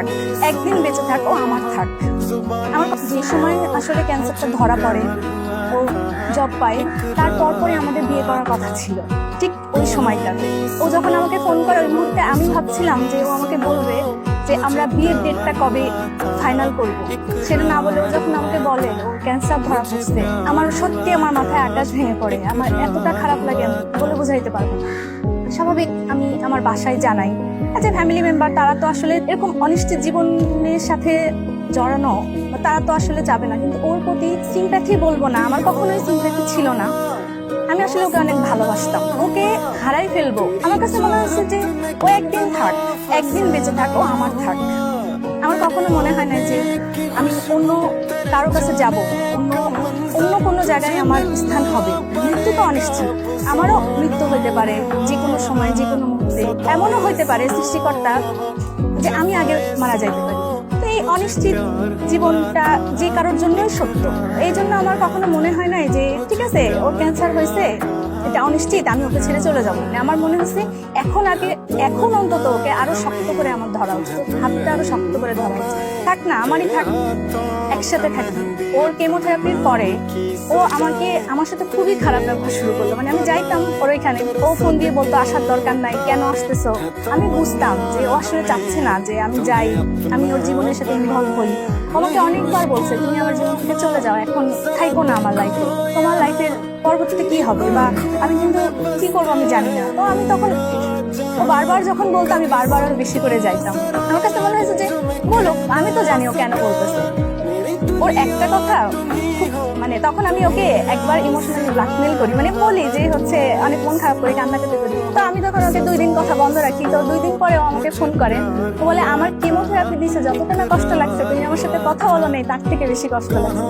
থাক, একদিন বেঁচে থাক, ও আমার থাক। আমার যে সময় আসলে ক্যান্সারটা ধরা পড়ে, ও জব পায়, তারপর পরে আমাদের বিয়ে করার কথা ছিল। ঠিক ওই সময়টাতে ও যখন আমাকে ফোন করে, ওই মুহূর্তে আমি ভাবছিলাম যে ও আমাকে বলবে যে আমরা বিয়ের ডেটটা কবে ফাইনাল করব। সেটা না বলে ও যখন আমাকে বলে ও ক্যান্সার ধরা পড়ছে, আমার সত্যি আমার মাথায় আকাশ ভেঙে পড়ে। আমার এতটা খারাপ লাগে, আমি বলে বোঝাইতে পারবো না। স্বাভাবিক আমি আমার বাসায় জানাই, আচ্ছা ফ্যামিলি মেম্বার তারা তো আসলে এরকম অনিশ্চিত জীবনের সাথে জড়ানো, তারা তো আসলে যাবে না। কিন্তু ওর প্রতি সিম্প্যাথি বলবো না, আমার কখনোই সিম্প্যাথি ছিল না। আমি আসলে ওকে অনেক ভালোবাসতাম। ওকে হারাই ফেলবো, আমার কাছে মনে হচ্ছে যে ও একদিন থাক, একদিন বেঁচে থাক, ও আমার থাক। আমার কখনো মনে হয় না যে আমি অন্য কারো কাছে যাব, অন্য অন্য কোনো জায়গায় আমার স্থান হবে। মৃত্যু তো অনিশ্চিত, আমারও মৃত্যু হইতে পারে যে কোনো সময়, যে কোনো মুহূর্তে। এমনও হইতে পারে সৃষ্টিকর্তা যে আমি আগে মারা যাইতে পারি। তো এই অনিশ্চিত জীবনটা যে কারোর জন্যই সত্য। এই জন্য আমার কখনো মনে হয় না যে ঠিক আছে ওর ক্যান্সার হয়েছে, এটা অনিশ্চিত, আমি ওকে ছেড়ে চলে যাবো। আমার মনে হচ্ছে এখন অন্তত ওকে আরো শক্ত করে আমার ধরা উচিত, হাতটা আরো শক্ত করে ধরা উচিত। থাক না, আমারই থাক, একসাথে থাকি। ওর কেমোথেরাপির পরে ও আমার সাথে খুবই খারাপ ব্যবহার শুরু করলো। মানে আমি যাইতাম ওর ওইখানে, ও ফোন দিয়ে বলতো আসার দরকার নাই, কেন আসতেছো। আমি বুঝতাম যে ও আসলে চাচ্ছে না যে আমি যাই, আমি ওর জীবনের সাথে ইনভলভ হই। আমাকে অনেকবার বলছে তুমি আমার জীবন থেকে চলে যাও, এখন থাইকো না আমার লাইফে, তোমার লাইফের পরবর্তীতে কি হবে বা আমি কিন্তু কি করবো আমি জানি না। তো আমি তখন ও বারবার যখন বলতো, আমি বারবার আরো বেশি করে যাইতাম। আমার কাছে মনে হয়েছে যে বলো, আমি তো জানি ও কেন বলতেছে। ওর একটা কথা মানে তখন আমি ওকে একবার ইমোশনালি ব্ল্যাকমেল করি, মানে বলি যে হচ্ছে অনেক মন খারাপ করি, কান্নাকাটি করি। তো আমি তখন ওকে 2 দিন কথা বন্ধ রাখি। তো 2 দিন পরে ও আমাকে ফোন করে, ও বলে আমার কেমোথেরাপি দিছে, যতটা না কষ্ট লাগছে তুমি আমার সাথে কথা বলো নাই তার থেকে বেশি কষ্ট লাগছে।